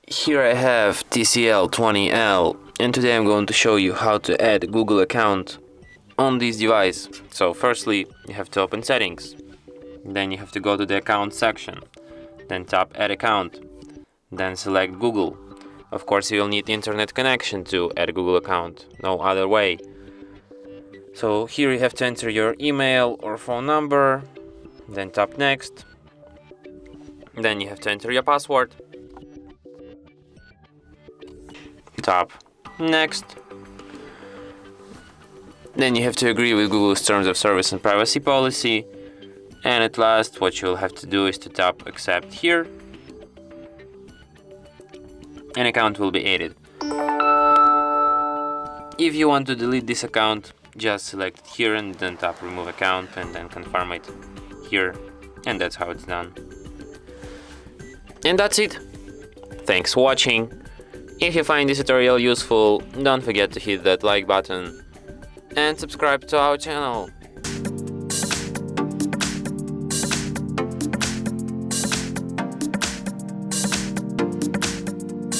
Here I have TCL 20L, and today I'm going to show you how to add a Google account on this device. So firstly, you have to open settings, then you have to go to the account section, then tap add account, then select Google. Of course, you'll need internet connection to add a Google account, no other way. So here you have to enter your email or phone number, then tap next, then you have to enter your password. Tap next. Then you have to agree with Google's terms of service and privacy policy. And at last, what you'll have to do is to tap accept here. An account will be added. If you want to delete this account, just select it here and then tap remove account and then confirm it here. And that's how it's done. And that's it. Thanks for watching. If you find this tutorial useful, don't forget to hit that like button and subscribe to our channel.